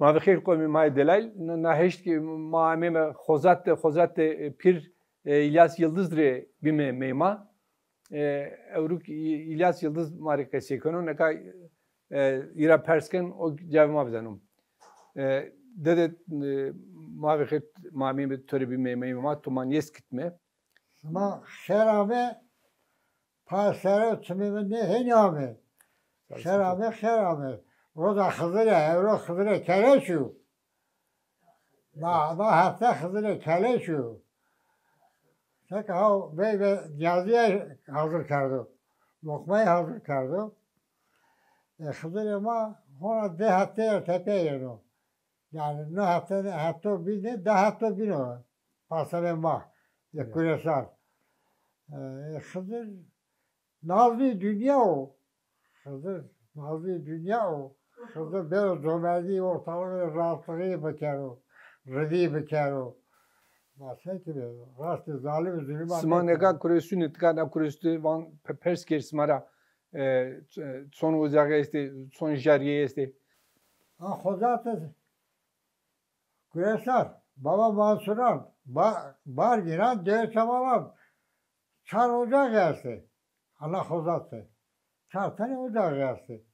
ما بخیر قومی مای دلایل نهشت ki maameme Xozat Pir İlyas Yıldız'dır bime meyma Evruk İlyas Yıldız marikası konu ne ka ira persken o cevma bizanım dede ma bخير maameme töre bime meyma tuman yes gitme Ma şerabe pasere tümü ne hename şerabe Roda Hızır'a, Evro Hızır'a keleşu. Da hafta Hızır'a keleşu. Tek ha ve yazıya hazır kardı. Lokmayı hazır kardı. Hızır'a ma ona de hafta tepe yero. Yani ne hafta bir ne de hafta bir o. Pasare ma. Ya küresel. Hızır nazlı dünya o. Hızır nazlı dünya o. Hızır böyle cömertliği ortalığı rahatlığı bakıyor. Rıdî bakıyor. Nasıl ki rastı zalim zulüm. Smanega kuresu netkana kuresu van persker smara son ocağı este son jariye este. Xozat küresel. Baba Mansuran. Bar giren diğer çamalan. Çar ocağı geldi. Allah Xozat'ı. Çar tane ocağı geldi.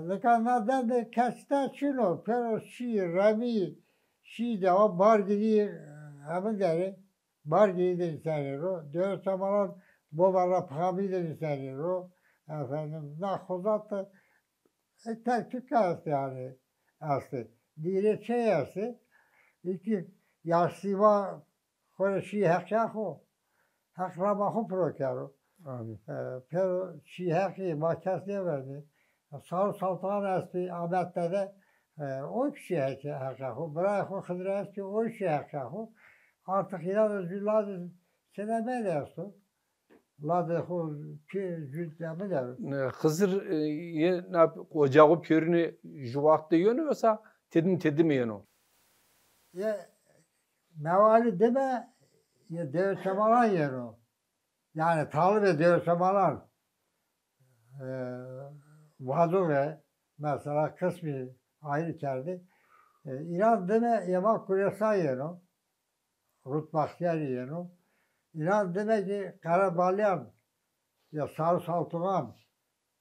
Lekin neden de keste çilo, pero şi, rami, şi de o bar gidi, hemen deri, bar gidi de istenir o. Diyor çamalan, bu barra pahami de istenir o. Efendim, Xozat da tek tük kastı yani, astı. Diğeri şey astı, iki yaşlıva, kore şi hekşakho, hekramaho prokero. Pero şi hekşi, makas ne verdi? Sağ Saltan Aspi Ahmet Dede o kişi hekşahı. Bırak o Hıdır Aspi o kişi hekşahı. Artık ilan özgürler seneme dersin. Ladı o cüzdemi der. Hızır ye ocağı körünü juvakta yönü yoksa tedim yönü? Ya mevali deme ya devşemalan yer o. Yani talip ve devşemalan. Vazo ve mesela kısmı ayrı kerdi. İran deme yemek kuresa yeno. Rut Bahtiyar yeno. İran deme ki Karabalyan ya Sarı Saltuğan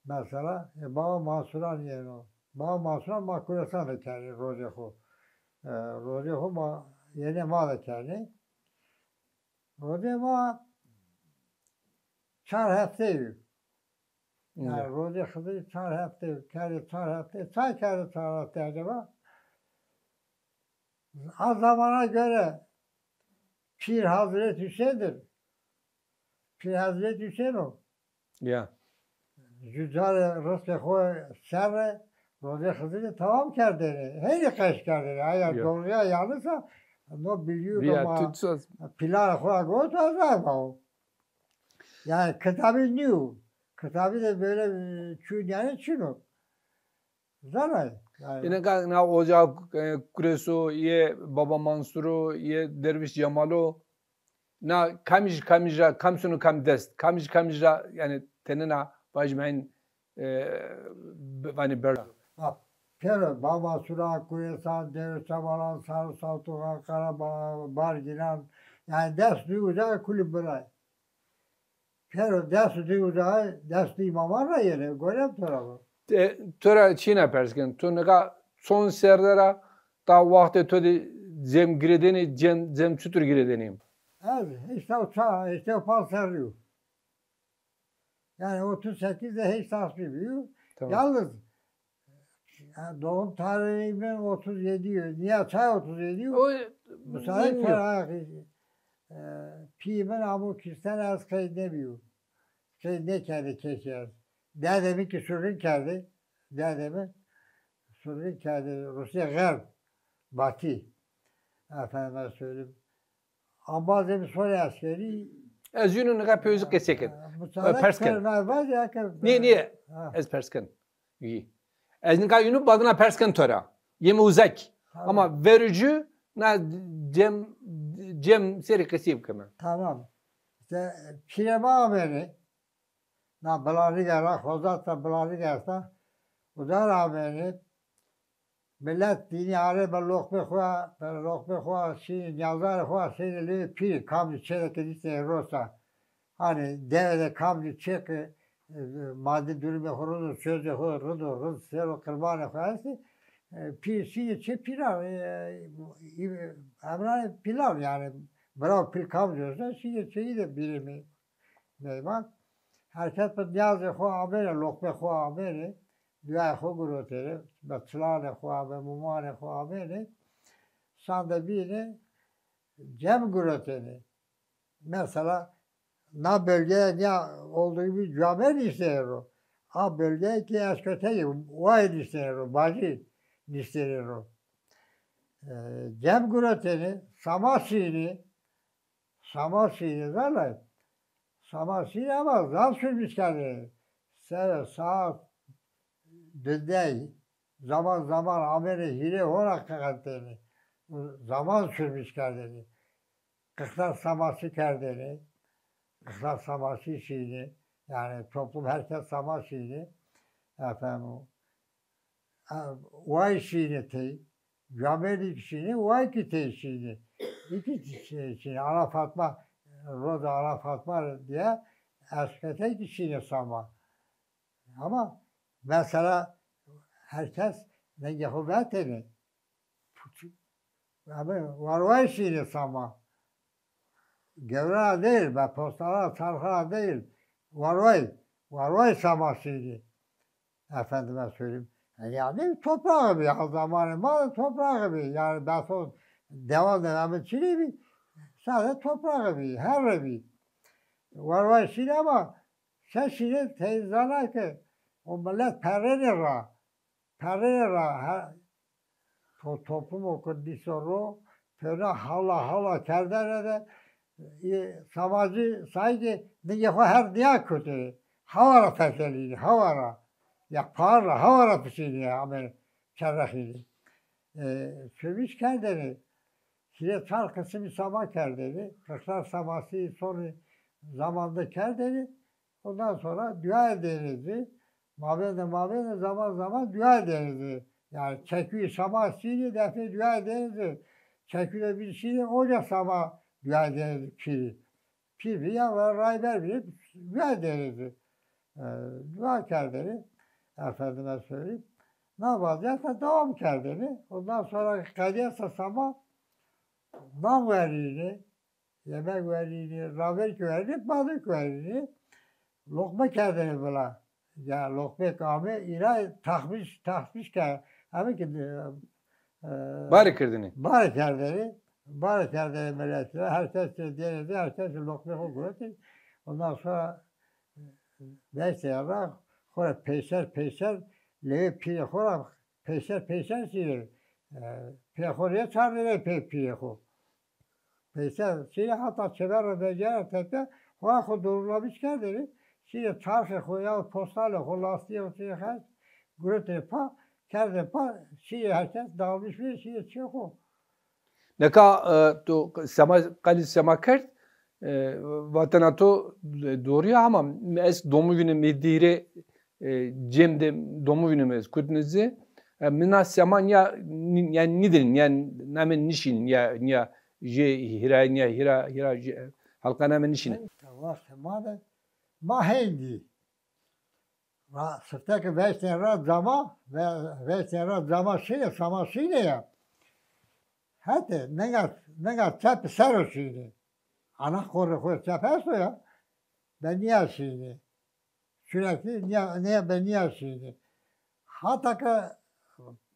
mesela Baba Mansuran yeno. Baba Mansuran ma kuresa da kerdi Rozehu. Rozehu ma yeni ma da kerdi. Rozehu ma çar hafte yani Rozi Hızır çar hafta, çar hafta acaba? Az zamana göre Pir Hazret Hüseyin'dir. Pir Hazret Hüseyin o. Ya. Cüzar rızkı koy serre Rozi Hızır'ı tamam kerdeni. Her kaç kerdeni. Eğer doğruya yanırsa no biliyor ama pilar koy koy o. Yani kitabı new. Kitabı da böyle yani çino. Zarar. Yine na ocağı kuresu ye Baba Mansur'u ye Derviş Cemal'u na kamija kamsunu kamdest kamija yani tenina bajmein hani böyle. Pero Baba Sura Kuresan Derviş Cemal'an Sarı Saltuğa Karabağ Barginan yani ders duyucağı kulüp bırak. Pero ders imamlar da yeri görem tarafı. Töre Çin'e persken. Töneka son serdera ta vakti tödi cem giredeni cem çutur giredeniyim. Evet, işte o çağ, işte o pal serliyor. Yani 38'de hiç tasvip. Tamam. Yalnız yani doğum tarihimin 37. Niye çay 37? Bu sayı ferahı. Pimen amu kisten az kaydemiyor. Ne kendi keşer. Dedemin ki sürün kendi. Dedemin sürün kendi. Rusya Garb. Batı. Efendime söyleyeyim. Ama demin sonra askeri. Ez yünün ne kadar pöyüzük geçekin. Persken. Niye? Ez persken. İyi. Ez ne kadar yünü badına persken töra. Yemi uzak. Ama verici na cem seri kesip kemer. Tamam. İşte Pirema beni. Na Blani gel, Xozat da Blani gelse. O da beni millet dini arı be lokbe xua, şiir yazar xua, şiirli pir, kamcı çeleke işte rosa. Hani devede kamcı çek, maddi durumu hurudu, sözü hurudu, rız, sero, kırbanı xua, pir, şiir çek pilav, emrani pilav yani. Bravo pil kamcı olsa, şiir çeyi de birimi. Meyvan. Herkes bir niyazı xua amere, lokbe xua amere. Dünya xo gurotere, be çılane xua, be mumane xua amere. Sanda biri cem gurotere. Mesela na bölgeye ne olduğu gibi cami istiyor. A bölgeye ki eskoteyi, vay istiyor, bacı istiyor. Cem gurotere, samasini zaten. Samasini ama zam sürmüş kendini. Saat dündey zaman zaman ameli hile olarak kendini. Zaman sürmüş kendini. Kıklar saması kendini. Kıklar saması şeyini. Yani toplum herkes sama şeyini. Efendim. Vay şeyini tey. Camilik şeyini, vay ki tey şeyini. İki şeyini. Ana Fatma, Roda Ana Fatma diye eskete kişiyle sama. Ama mesela herkes ne Yahuvetini. Ama varvay şeyini sama. Gevra değil, be postala, çarha değil. Varvay sama şeyini. Efendime söyleyeyim. Yani toprağı gibi, o zamanı mal toprağı gibi. Yani ben son devam çile bir sadece toprağı gibi, her gibi. Varvay şeyini ama sen şimdi teyzana ki o millet perere toplum okur soru pere hala kerdere de samacı saydı ne her diye kötü havara feseliydi havara ya parla havara pişiydi ya ama kerrahiydi sövüş kendini şile çarkısı bir sama kerdeni kırklar saması sonra zamanda kerdeni ondan sonra dua ederdi. Mabede zaman zaman dua ederdi. Yani çeküyü sama sili defa dua ederdi. Çeküyle bir şeyle oca sama dua ederdi piri. Piri ya var rayber bir dua ederdi. Dua kerdeni. Efendime söyleyeyim. Ne yapacaksa devam kerdeni. Ondan sonra kadiyasa sama nam verini, yemek verini, raver verini, balık verini. Lokma kerdeni bula. Ya lokma kâme ila takmış ki ama ki Bari kırdını. bari kerdeni melekler herkes denedi herkes lokma okuyordu. Ondan sonra neyse ya sonra peyser levi piye sonra peyser silir. Piye çağırıyor piye. Peyser silir hatta çever ve becer tete sonra doğrulamış kerdeni. Şimdi çarşı koyuyor, postayla kollastiği ortaya kaç, gürültü pa, kerde pa, şimdi herkes dağılmış bir şey çıkıyor. Neka to kalis sema kert vatana to doğruya ama es domu günü medire cemde domu günü mez kutnezi mina seman ya yani nidin yani namen nişin ya je hira halka namen nişin. Allah semada mahendi. Sırtaki veçten rad zama ve veçten rad zama sama şeyle ya. Hatta ne çap sarı şeyle. Ana koru çapası ya. Ben niye şeyle. Sürekli niye ben niye şeyle. Hatta ki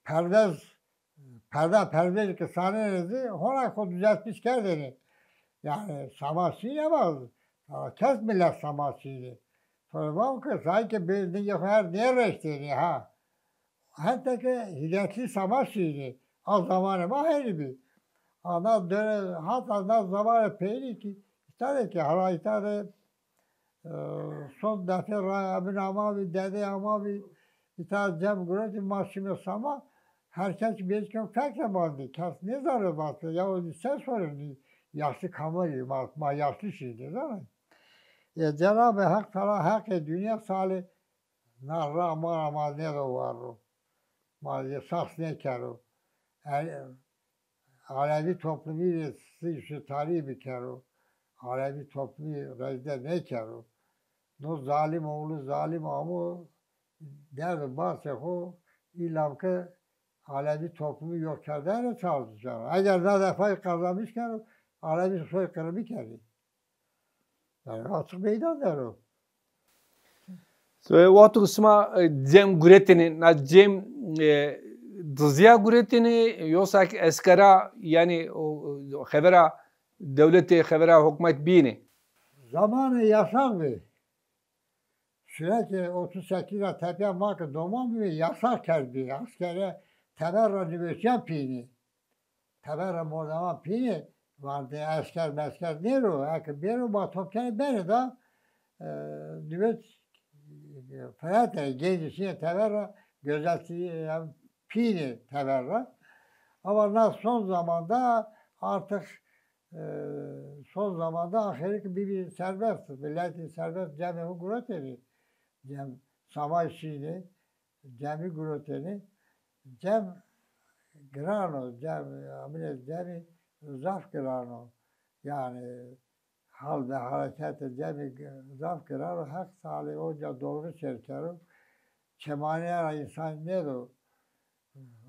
pervez ki sanırızı ona düzeltmiş kendini. Yani samasıyla var. Kes millet samasıyla. Sonra bak ki sanki bir her diğer reçteni ha. Hatta ki hidayetli samasıyla. Az zamanı var her bir. Ana döne hatta az zamanı peyni ki işte ki hala işte son defa abin ama bir dede ama bir İtaat cem gurati maşime sama herkes bir gün fark zamandı. Kes ne zarı baktı ya o sen sorun yaşlı kamerayı ma yaşlı şeydi değil mi? Cenab-ı Hak Teala hak dünya salih narra ama ne de var o. Maalesef saksıya kero. Alevi toplumu şu tarihi bir kero. Alevi toplumu rezde ne kero. No zalim oğlu zalim ama derdi bahseho ilam ki Alevi toplumu yok kerdene çalışacağım. Eğer ne defa kazanmışken Alevi soykırımı kerdi. Yani açık meydan der o. Waktu kısma cem guretini, na cem dızya guretini yoksa eskara yani o xevera devleti xevera hükümet bini. Zamanı yasak mı? Sürekli 38'e tepe makı domam mı yasak kerdi. Askere teberra nüveşen pini. Teberra modama pini vardı. Asker nere o? Eki bir o batopkeni beni de nüveş Ferhat'e gençliğe teberra gözeltiği pini teberra. Ama son zamanda artık son zamanda ahirik bir serbest. Milletin serbest cemi guroteni. Cem savaşçıydı. Cemi guroteni. Cem grano. Cemi zaf grano. Yani hal ve hareket cemi zaf grano. Hak salih hoca doğru çerkerim. Çemaniye insan ne o?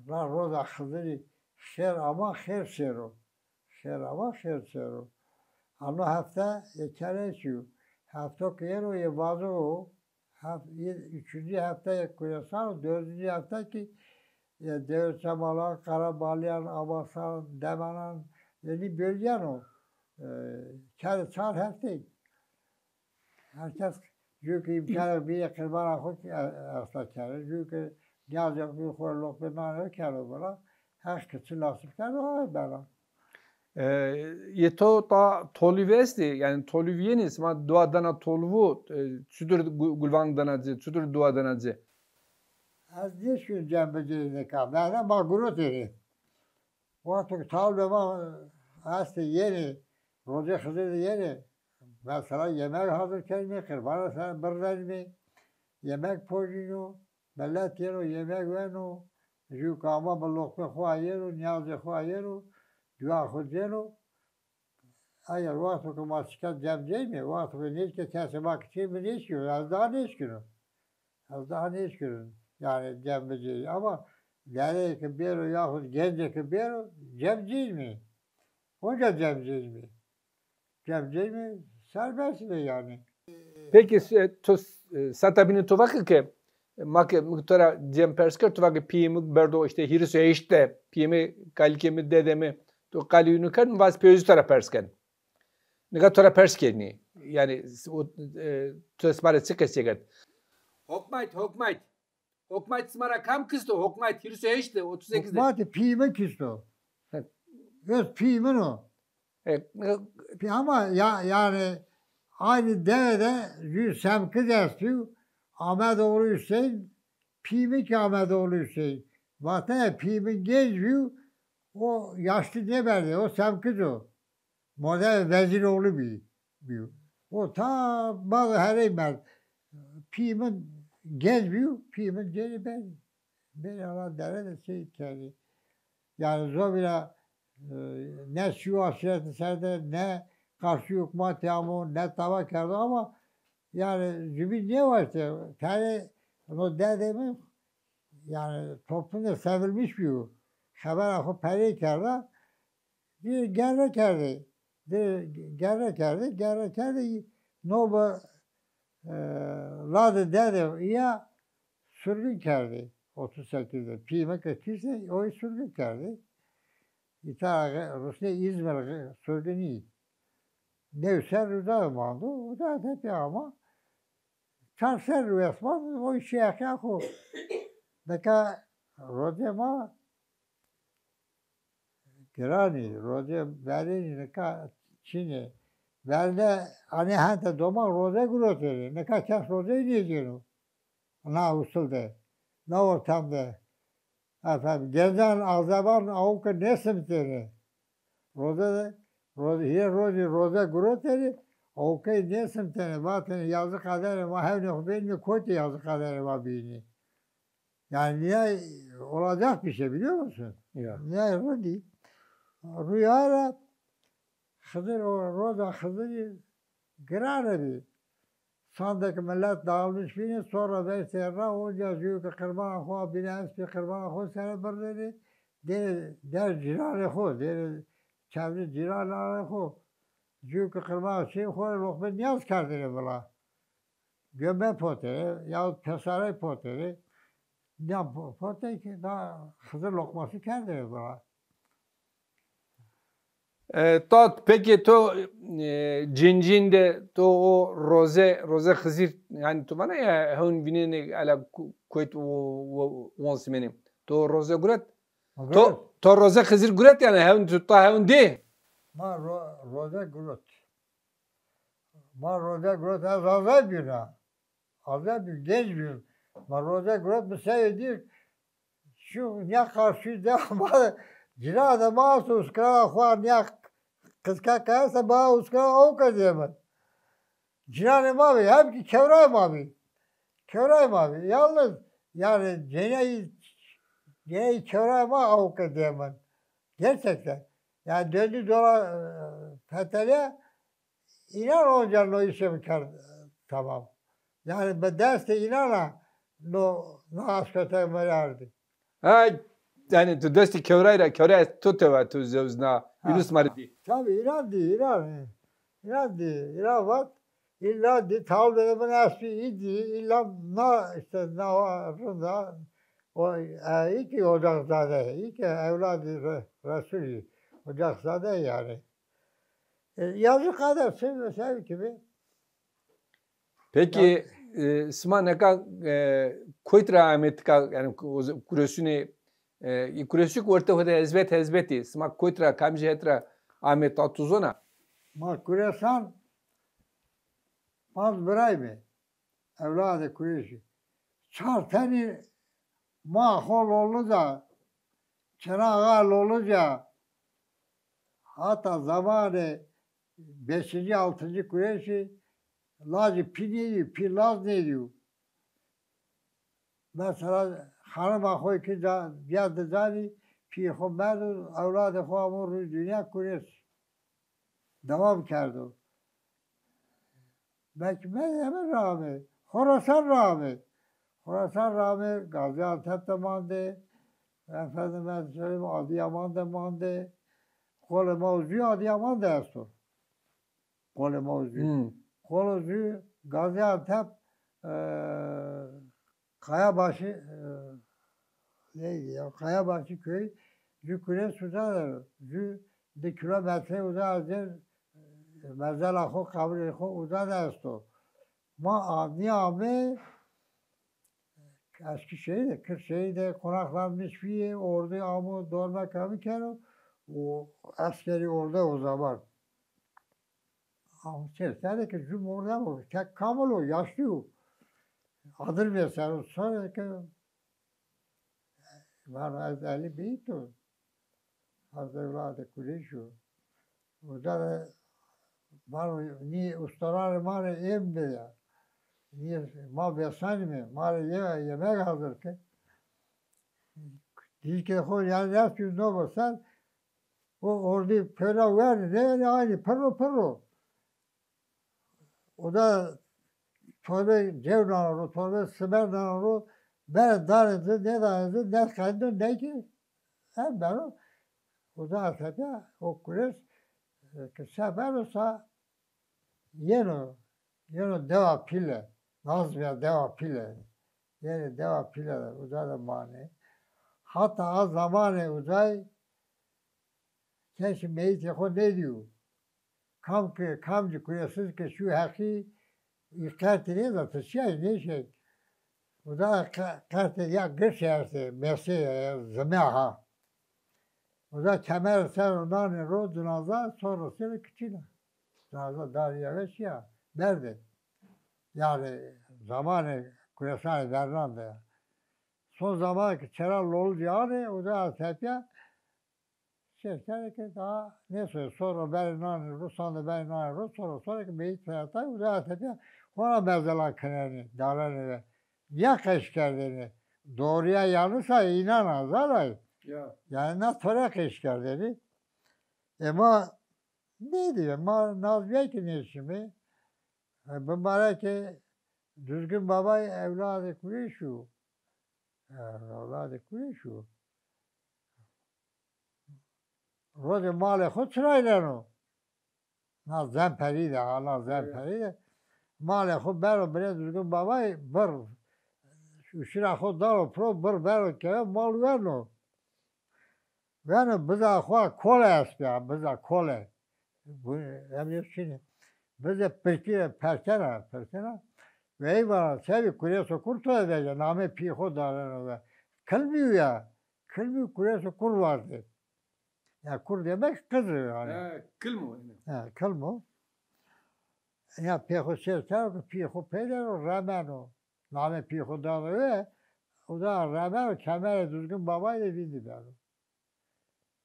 Ra roda hızırı şer ama her şero. Şer ama her şero. Ama hafta kere şu. Hafta kıyero ye bazı o. Üçüncü hafta koyarsan, dördüncü hafta ki Devçamalar, Karabalyan, Abasan, Demanan, yani bölgen o. Kere çar hafta. Herkes çünkü imkanı bir kırban akut asla kere. Çünkü yazık bir korluk bir nane kere bana. Her kıçı nasip kere o bana. Je to ta tolivesti, yani tolivjenis, ma dua dana tolvu, çudur gulvang danacı, çudur dua danacı. Az ne şu cembeciliğine kaldı. Ben de gurur derim. Vakti tavlama hasta yeni, roca hızlı yeni. Mesela yemek hazırken mi, kırbana sen birden mi? Yemek poşinu, millet yenu, yemek venu. Jukama bir lokma kuva yenu, niyazı kuva yenu. Dua hocenu. Eğer vakti ki masket cemceyi mi? Vakti ki neyse kesmek için mi ne istiyor? Az daha ne istiyor? Az daha ne istiyor? Yani cemceyi ama yani ki bir yahut gence ki bir cemceyi mi? Hoca cemceyi mi? Cemceyi mi? Serbest mi yani? Peki, satabini tuvakı ki, mak muhtara cem persker tuvakı piyimi berdo işte hirisu eşte, piyimi kalkemi dedemi, to kaliyunu kan vas peyüzü tara persken. Nega tara perskeni, yani o tüsmare çıkasıgat. Hokmayt. Hokmayt smara kam kıstı, hokmayt hirisu eşte 38'de. Hokmayt piyimi kıstı. Öz piyimin o. Ama yani aynı devede yüz semkı dersi Ahmetoğlu Hüseyin, piyimi ki Ahmetoğlu Hüseyin. Vatan piyimin geziyor, o yaşlı ne verdi, o semkız o. Model Veziroğlu bir. O ta bazı hereyim piyimin gezmiyor, piyimin geri ben. Ben ona derede şey kendi. Yani zor ne şu aşireti serde ne karşı hükümet yamu ne tava kerdi ama yani zübin ne var işte tane o dedemi yani toplumda sevilmiş bir haber akı peri kerdi bir gerre kerdi noba ladı dede ya sürgün kerdi 38'de piymek etiyse o sürgün kerdi. İtalya, Rusya, İzmir sürgünü. Nevşehir Rıdavman'dı. O da tepe ama. Çarşer resmen o işe yakak o. Deka Rodema Girani, Rodem Berlin, neka Çin'e. Verde hani hante doma roze groteri. Neka kes rozeyi diyeceğim. Na usulde. Na ortamda. Efendim, gezen azaban avukka ne simteri? Roze groteri, avukka ne simteri? Vatani yazı kaderi, ma hevni hubeyni koti yazı kaderi ma bini. Yani niye olacak bir şey biliyor musun? Ya. Niye o değil? Rüyayla Hızır o roza Hızır girer bir. Sandık millet dağılmış biri sonra veyseyra onca büyük kırban akho bine espi kırban akho seni bırdedi. Der cirar akho der çevre cirar akho. Büyük kırban şey koy lokma niyaz kardire bula. Göbe poteri yahut pesare poteri. Ya poteri ki daha Hızır lokması kardire bula. Peki to cincinde to o roze Hızır yani to bana ya hun binene ala koyt o onsimenim. To roze gurat. To roze Hızır gurat yani hun tutta hun de. Ma roze gurut. Ma roze gurut az azay bir ha. Azay bir genç bir. Ma roze gurut bir şey değil. Şu ne karşı devam. Cira da mahsus kara kuar ne kıska kayarsa bana uskara o kadar. Cira ne mavi hem ki kevray mavi. Kevray mavi. Yalnız yani ceneyi kevray mavi o kadar. Gerçekten. Yani döndü dolar fethele inan olacaksın o işe miktar tamam. Yani ben derste inana no askete melardi. Ha yani to desti kevray tuteva to zevzna Yunus mardi. Tabii inan değil, inan. İnan değil, inan var. İlla di tavle ben aspi idi, illa na işte na varında o iki ocakzade, iki evladı Resulü ocakzade yani. Yazık kadar sev gibi. Peki sma neka koytra ametka yani kuresuni kuresuk orta hoda hezbeti sma koytra kamji hetra amet atuzona. Ma kuresan maz bıray mı? Evladı kuresi. Çarteni mahol olunca, çırağı olunca hatta zamanı 5. 6. kuresi lazı piniyi, pilaz ne diyor? Mesela hanım ahoy ki biadı zani pi khomadu evladı khomur dünya kures devam kerdo. Belki hemen rağmen, Horasan rağmen. Horasan rağmen Gaziantep'te mandı. Efendime söyleyeyim Adıyaman'da mandı. Kole mevzuyu Adıyaman da esto. Kole mevzuyu. Kole Gaziantep Kayabaşı neydi ya? Kayabaşı köy. Züküre suzadır. De kilometre uzadır. Merzel akho kabri akho uzad esto. Ma niyame Eskişehir'de, Kırşehir'de konaklanmış bir orada ama dorma kamı kero. O askeri orada o zaman. Ama çeşitleri ki cüm orada mı? Tek kamul o, yaşlı o. Adır mesela sonra ki var az 50 büyük o. Az evladı kuleşo. O da var ni ustalar var embe ya. Niye mal besani mi? Mal yemek hazır ki. Diz ki koy yani ne yapıyorsun ne olursan o orada pera ver ne aynı pırro. O da torbe cevnaru, torbe sibernaru ben darıdı ne darıdı ne kaydı ne ki hem ben o da tabii o kules ki sefer olsa yeno deva pile nazmiya deva pile yani deva pile uzay da mani hatta az zamanı uzay keşke meyti ko ne diyor kamcı kuyasız ki şu haki İkatini de taşıyor ne şey. O da karte ya gış yerse mesleğe zemaha. O da kemer sen ondan rodunaza sonrası küçüğüne. Daha dar yavaş ya. Nerede? Yani zamanı kuyasan verrandı. Son zamanki çeral oldu yani o da tepya. Şeker ki daha neyse sonra ben Rusan'da ben sonra ki beyit hayatı o da tepya. Ona benzeler kenarını, dağlarını ve ya kaşkerlerini. doğruya yanlışsa inanmazlar. Ya. Yani ne törek işgal dedi. Ama ne diyor? Ma Nazmiye ki ne şimdi? Mübarek ki düzgün baba evladı kuli şu. Evladı kuli şu. Rozi mali khud çıraylanı. Na zemperi de, ana zemperi de. Mali khud bero bire düzgün baba bir. Şura khud daro pro bir bero ke mal verno. Yani bize khua kole espya, bize kole. Bu emniyet şimdi. Bize perkene. Ve eyvallah sevi kureso kurtu edece name piho darana. Kılmıyor ya. Kılmıyor kureso kur vardı. Ya kur demek kız yani. Kıl mı? Kıl mı? Ya piho sertar piho pedero ramano. Name piho darana. O da ramano kemer düzgün babayla bindi ben.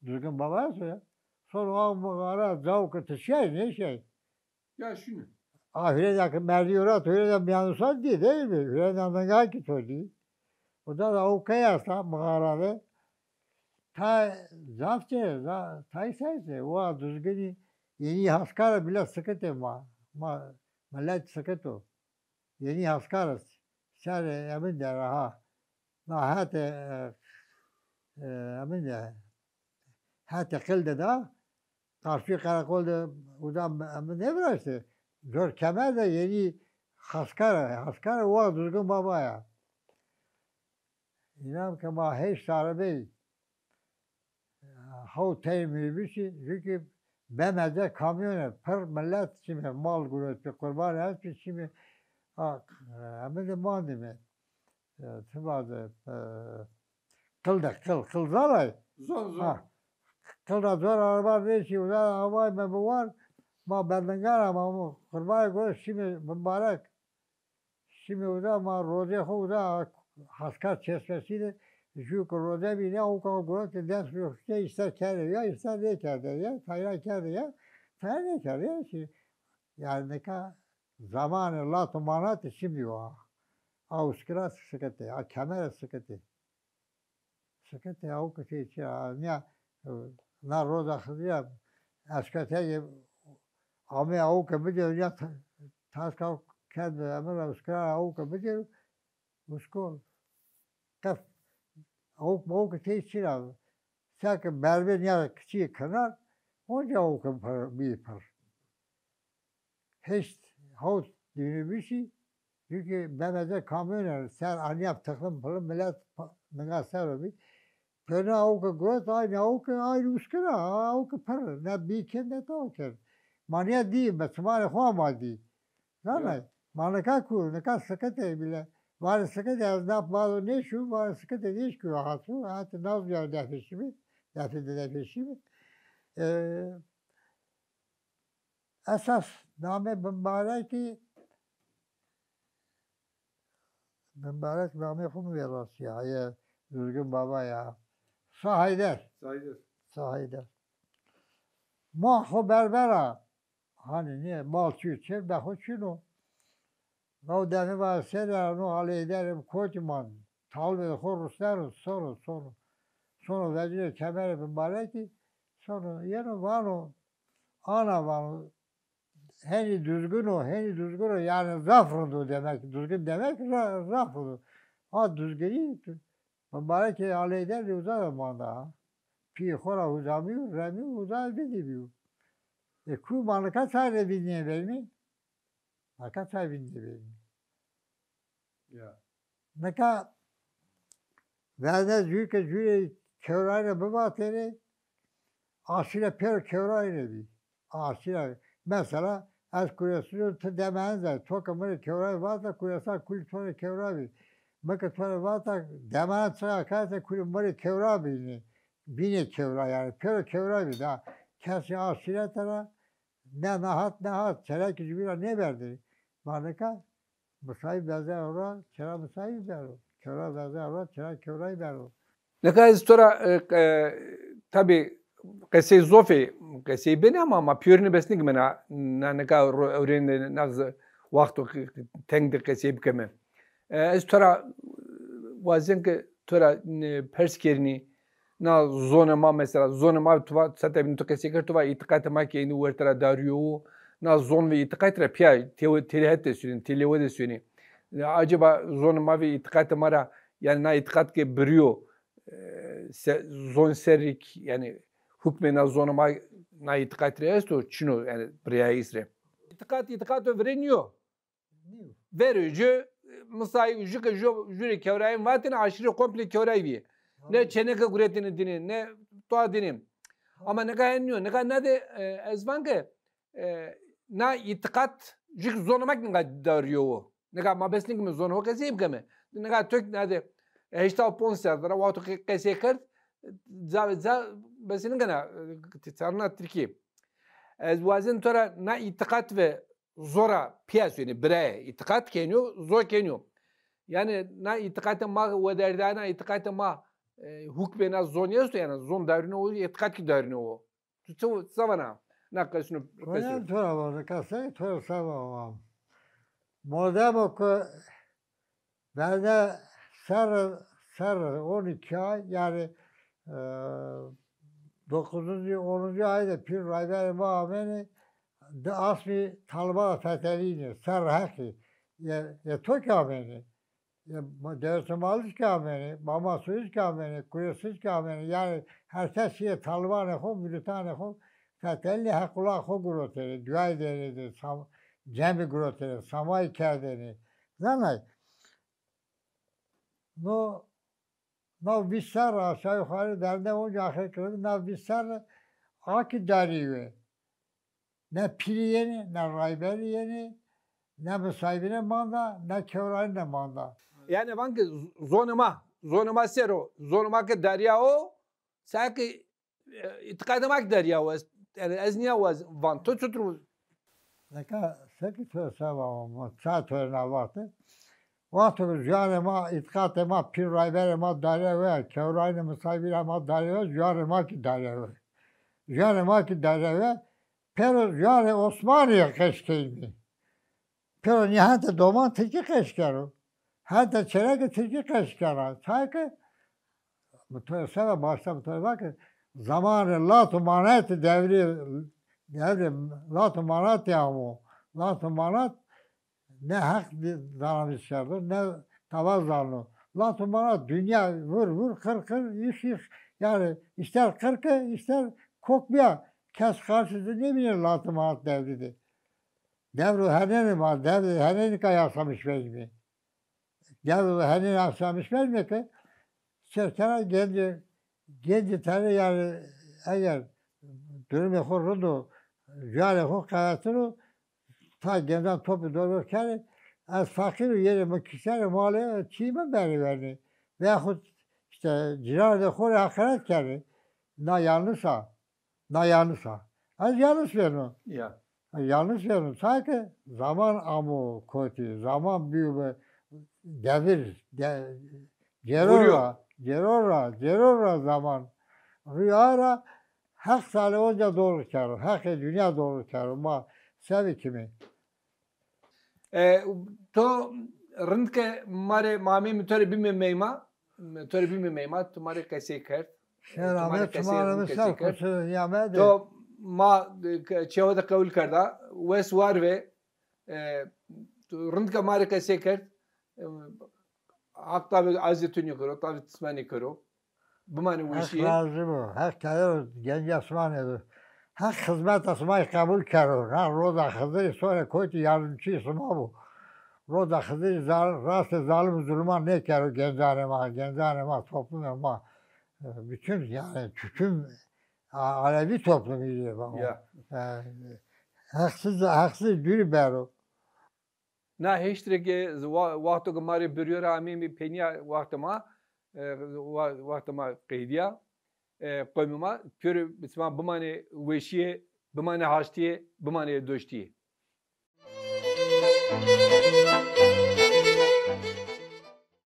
Düzgün babaysa ya. Sonra o mağara zavkı şey ne şey. Ya şunu. Ahiret merdiyorat öyle bir yanlışlar değil mi? Öyle yandan ki söyledi. O da o kıyasla mağarada ta zaftı, ta ise o düzgün yeni haskara bile sıkıntı millet sıkıntı. Yeni haskara şer emin de raha. Nahat emin de hatta kıldı da karşı karakolda o da emin ne bıraktı? Zor kemer de yeni haskara o düzgün babaya. İnan ki ma hiç tarabi hav temiri bir şey çünkü bemede kamyonu per millet şimdi mal gurut bir kurban her şimdi ama de mandi mi? Tıbadı kıl zalay. Zor. Kılda zor araba bir şey uzak havay mı bu var? Ma bendengar ama kurban gurut şimdi mübarek. Şimdi uzak ma roze uzak haskar çeşmesiyle şu roze bile o kadar gurut ki ders yok işte ister kârı ya ister ne kârı ya tayra kârı ya tayra ne kârı ya şimdi yani ne kadar zamanı la tumanat şimdi o Auskira sıkıntı, kamera sıkıntı. Sıkıntı o kadar şey ya na roza hızlıya askateye ama o kadar ya taska kendi ama Auskira o kadar uskol kaf o kadar şey sakın berber ya küçük kanar onca o kadar bir par. Hiç havuz düğünü bir şey. Çünkü Mehmet'e kamyoner, sen anyap takım falan millet bana sebebi. Pena avka grot aynı uskura, avka par, ne biken ne tavken. Manya değil, besmane хуама değil. Zanay, manaka kur, ne kadar sıkıntı bile. Var sıkıntı az ne yapmalı ne şu, var sıkıntı ne şu hatı, hatı naz ya defeşimi, defeşimi. Esas name mübareki mübarek name kum veras ya düzgün baba ya. Sahider. Sahider. Ma berbera. Hani niye mal çüçer be hoşunu. No demi var seler no aleyderim kocaman. Talve horuslar soru. Sonra vecile kemer mübareki. Sonra yine vano ana vano. Henüz düzgün o yani zafrudu demek. Düzgün demek zafrudu. Ha düzgünü mübarek aleyder uzak zamanda. Pi khora uzamıyor, remi uzak biliyor. Ku malaka sayede bildiğine vermi. Malaka sayede bildiğine vermi. Ya. Neka verde züke kevrayla babateri aşire per kevrayla bir. Aşire mesela az kuresunu demenze çok amır kevray varsa kuresa kul sonra kevray. Maka sonra varsa demen sonra kase kul mır kevray bine kevray yani per kevray bir daha. Kesi aşire tara ne nahat çelek gibi ne verdi. Manaka musayib bezer ora çera musayib bero. Kevray bezer ora çera kevray bero. Ne kadar sonra tabi قصه زوفی قصه بینم اما پیرنی بس نگم نه نگاه اورین نغز وقت تنگ قصه بکمه از ترا Wazen ki tora perskerini na zona ma mesela zona ma tuva sete bin to keseker tuva itikat ma ki inu wertara dariyo na zon ve itikat ra pia telehet de sürin telewe de sürin. Acaba zona ma ve itikat mara yani na itikat ke biriyo zon serik yani hukme na zona ma na itikat re esto çino yani bria isre. İtikat övreniyor. Verici Mısai jüri kevrayın vatine aşırı komple kevrayı. Ne çeneke guretini dinin ne toa dinim. Ama ne kadar eniyor ne kadar ne de ezvange na itikat jük zonamak ne kadar darıyor. Ne kadar mabeslik mi zonu o keseyim keme. Ne kadar tök ne de heşta ponser da vato keseker za besinin gana tsarna Türkiye. Ez wazin tora na itikat ve zora piyas yani bre itikat keniyor zor keniyor. Yani na itikatı ma ve derdana itikatı ma hukmena zon yasto yani zon devrine o itikat ki devrine o. Tu savana na kasını Önemli tora var. Kasayı tora sabah. Modem ki bende ser 12 ay yani 9. 10. ayda Pir Rayber Muameni de asmi talba fetelini ser haki ya to kameni ya devletmaliş kameni mama suyuz kameni kuyusuz kameni yani herkes şey talba ne ho militane ho fetelli hakula ho grotere duay deredi cemi grotere samay kerdeni zanay no bisar aşağı yukarı derde onca ahir kırık no bisar aki dariye ne piri yeni, ne rayberi yeni, ne müsahibine manda, ne kevrayine manda. Yani vanki zonuma sero, zonuma ke derya o, sanki itikadımak derya o, yani ezniya o van, to çutru. Neka seki söylesem ama çay törene vardı. Vakti ziyarema, itikatema, pir rayberema derya ve kevrayine müsahibine ma derya ve ziyarema ki derya ve. Ziyarema ki derya ve pero yani Osmaniye keşkeydi. Pero nihayet doman Türkiye keşkeri. Hatta çeleke Türkiye keşkeri. Sanki mütevessebe başta mütevessebe zamanı la-tu manat devri la-tu manat yamu. La-tu manat ne hak zanamışlardır ne tavaz zanlı. La-tu manat dünya vur kır yık yani ister kırkı ister kokmaya. Kes karşısı ne bilir la-tu manat devridir. Devru heneni var, devru heneni kayasamış bezmi. Devru heneni yasamış bezmi ki, çerkene genci tane yani eğer durumu kuruldu, yani huk kayatını ta gençten topu dolurken az fakir yeri mükisleri mali çiğme beri verdi. Veyahut işte cinayete kuru hakaret geldi. Na yanlışsa. Az yanlış verin. Ya. Yanlış verin. Sanki zaman amı kötü, zaman büyüme, devir, cerora zaman. Rüyara hak sali onca doğru kârı, hak dünya doğru kârı. Ma sevi kimi. To rindke mare mami mitore bime meyma, tumare kese kert. Şerame tumare misal kutu yamede. To ma çevada kabul karda, wes var ve rindke mare kese kert. Hatta bir azetün yukarı, tabi tismani karo. Bu mani bu işi. Hak lazım o. Hak kârı genç asman edir. Hak hizmet asmayı kabul kârı. Ha roda hızır sonra koytu yardımcı isma bu. Roda hızır rastı zalim zulman ne kârı genzanema toplum ama bütün yani tüm Alevi toplumu diyor. Haksız bir bero. Na heştreke vakto gemari bürüyor amimi penya vaktama qeydiya qoymuma pür bisma bimane weşiye bimane haştiye bimane doştiye.